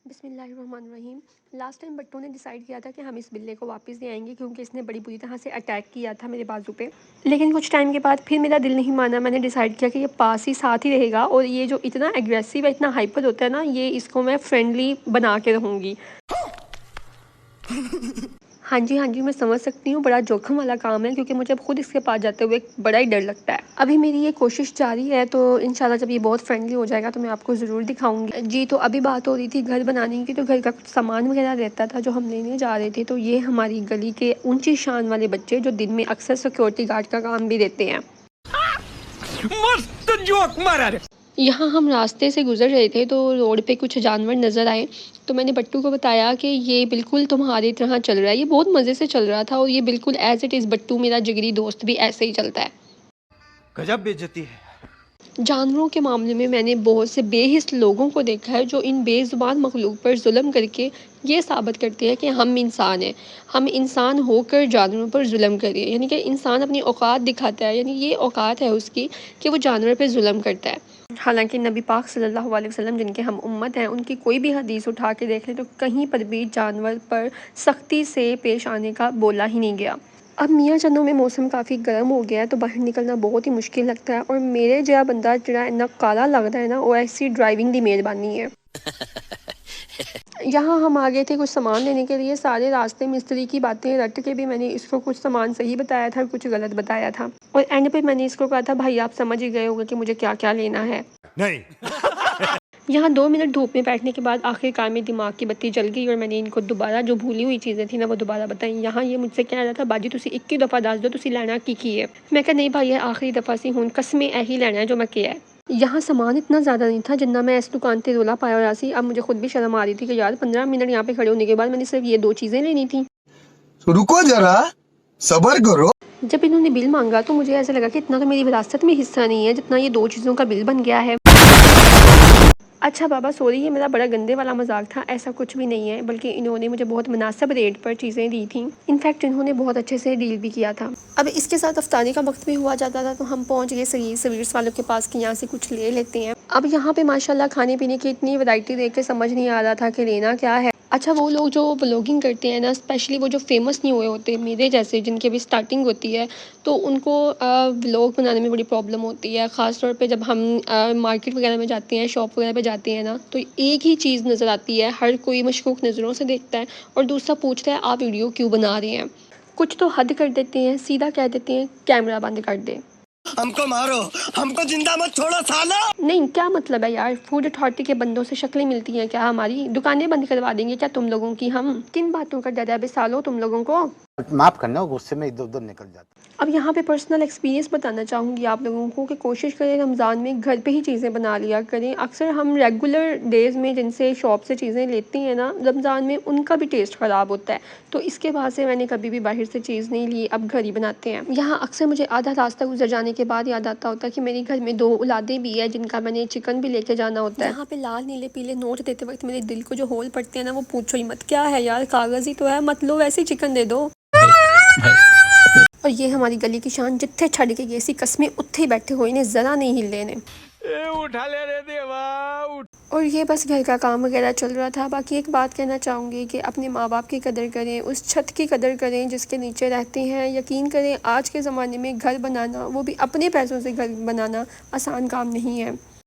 बिस्मिल्लाहिर्रहमानिर्रहीम। Last time बट्टू ने decide किया था कि हम इस बिल्ले को वापस ले आएंगे क्योंकि इसने बड़ी बुरी तरह से अटैक किया था मेरे बाजू पे। लेकिन कुछ टाइम के बाद फिर मेरा दिल नहीं माना, मैंने डिसाइड किया कि ये पास ही साथ ही रहेगा और ये जो इतना एग्रेसिव है, इतना हाइपर होता है ना, ये इसको मैं फ्रेंडली बना के रहूँगी। हाँ जी, मैं समझ सकती हूँ, बड़ा जोखिम वाला काम है क्योंकि मुझे अब खुद इसके पास जाते हुए बड़ा ही डर लगता है। अभी मेरी ये कोशिश जारी है, तो इंशाल्लाह जब ये बहुत फ्रेंडली हो जाएगा तो मैं आपको ज़रूर दिखाऊंगी जी। तो अभी बात हो रही थी घर बनाने की, तो घर का कुछ सामान वगैरह रहता था जो हम लेने जा रहे थे। तो ये हमारी गली के ऊंची शान वाले बच्चे जो दिन में अक्सर सिक्योरिटी गार्ड का काम भी देते हैं। मस्त जोक मारा रे। यहाँ हम रास्ते से गुजर रहे थे तो रोड पे कुछ जानवर नज़र आए, तो मैंने बट्टू को बताया कि ये बिल्कुल तुम्हारी तरह चल रहा है। ये बहुत मज़े से चल रहा था और ये बिल्कुल एज इट इज़ बट्टू मेरा जिगरी दोस्त भी ऐसे ही चलता है। गजब बेइज्जती है। जानवरों के मामले में मैंने बहुत से बेहिस लोगों को देखा है जो इन बेज़ुबान मखलूक पर जुल्म करके ये साबित करते हैं कि हम इंसान हैं, हम इंसान होकर जानवरों पर जुल्म करें। यानी कि इंसान अपनी औकात दिखाता है, यानी ये औकात है उसकी कि वो जानवर पर जुल्म करता है। हालांकि नबी पाक सल्लल्लाहु अलैहि वसल्लम जिनके हम उम्मत हैं, उनकी कोई भी हदीस उठा के देख लें तो कहीं पर भी जानवर पर सख्ती से पेश आने का बोला ही नहीं गया। अब मियाँ चंदों में मौसम काफ़ी गर्म हो गया है तो बाहर निकलना बहुत ही मुश्किल लगता है, और मेरे जहा बंदा जरा इतना काला लगता है ना, वो ऐसी ड्राइविंग की मेहरबानी है। यहाँ हम आ गए थे कुछ सामान लेने के लिए। सारे रास्ते मिस्त्री की बातें रट के भी मैंने इसको कुछ सामान सही बताया था, कुछ गलत बताया था, और एंड पे मैंने इसको कहा था भाई आप समझ ही गए होंगे कि मुझे क्या क्या लेना है। नहीं। यहाँ 2 मिनट धूप में बैठने के बाद आखिरकार में दिमाग की बत्ती जल गई और मैंने इनको दोबारा जो भूली हुई चीज़ें थी ना वो दोबारा बताई। यहाँ ये मुझसे कह रहा था बाजी तुसी 21 दफ़ा दस दो तुसी लेना की है। मैं कहा नहीं भाई, आखिरी दफ़ा सी हूँ, कसमें यही लेना है जो मैं किया है। यहाँ सामान इतना ज़्यादा नहीं था जितना मैं इस दुकान पे रोला पाया हुआ सी। अब मुझे खुद भी शर्म आ रही थी कि यार 15 मिनट यहाँ पे खड़े होने के बाद मैंने सिर्फ ये 2 चीज़ें लेनी थी। रुको जरा, सब्र करो। जब इन्होंने बिल मांगा तो मुझे ऐसा लगा कि इतना तो मेरी विरासत में हिस्सा नहीं है जितना ये 2 चीज़ों का बिल बन गया है। अच्छा बाबा सॉरी, ये मेरा बड़ा गंदे वाला मजाक था, ऐसा कुछ भी नहीं है, बल्कि इन्होंने मुझे बहुत मुनासिब रेट पर चीज़ें दी थी। इनफैक्ट इन्होंने बहुत अच्छे से डील भी किया था। अब इसके साथ अफ्तारी का वक्त भी हुआ जाता था तो हम पहुंच गए स्वीट्स वालों के पास कि यहाँ से कुछ ले लेते हैं। अब यहाँ पे माशाल्लाह खाने पीने की इतनी वैरायटी देख के समझ नहीं आ रहा था कि लेना क्या है। अच्छा वो लोग जो व्लॉगिंग करते हैं ना, स्पेशली वो जो फेमस नहीं हुए होते मेरे जैसे, जिनकी अभी स्टार्टिंग होती है, तो उनको व्लॉग बनाने में बड़ी प्रॉब्लम होती है। ख़ास तौर पे जब हम मार्केट वगैरह में जाते हैं, शॉप वगैरह पे जाते हैं ना, तो एक ही चीज़ नज़र आती है, हर कोई मशकूक नज़रों से देखता है और दूसरा पूछता है आप वीडियो क्यों बना रहे हैं। कुछ तो हद कर देते हैं, सीधा कह देते हैं कैमरा बंद कर दे। हमको मारो, हमको जिंदा मत छोड़ो साला। नहीं, क्या मतलब है यार, फूड अथॉरिटी के बंदों से शक्लें मिलती हैं क्या हमारी? दुकानें बंद करवा देंगे क्या तुम लोगों की हम? किन बातों का डर है बे सालो तुम लोगों को? माफ करना, गुस्से में इधर उधर निकल जाता। अब यहाँ पे पर्सनल एक्सपीरियंस बताना चाहूँगी आप लोगों को कि कोशिश करें रमज़ान में घर पे ही चीज़ें बना लिया करें। अक्सर हम रेगुलर डेज़ में जिनसे शॉप से चीज़ें लेते हैं ना, रमज़ान में उनका भी टेस्ट ख़राब होता है, तो इसके बाद से मैंने कभी भी बाहर से चीज़ नहीं ली, अब घर ही बनाते हैं। यहाँ अक्सर मुझे आधा रास्ता गुजर जाने के बाद याद आता होता है कि मेरे घर में 2 औलादें भी है जिनका मैंने चिकन भी लेके जाना होता है। यहाँ पे लाल नीले पीले नोट देते वक्त मेरे दिल को जो होल पड़ते हैं ना, वो पूछो ही मत। क्या है यार, कागज़ ही तो है, मत लो वैसे ही चिकन दे दो। और ये हमारी गली की शान जिथे छड़ के गए सी कसमें उत्थे ही बैठे हुए ने, जरा नहीं हिले ने। उठा ले रे देवा उठ। और ये बस घर का काम वगैरह चल रहा था। बाकी एक बात कहना चाहूँगी कि अपने माँ बाप की कदर करें, उस छत की कदर करें जिसके नीचे रहते हैं। यकीन करें आज के ज़माने में घर बनाना, वो भी अपने पैसों से घर बनाना, आसान काम नहीं है।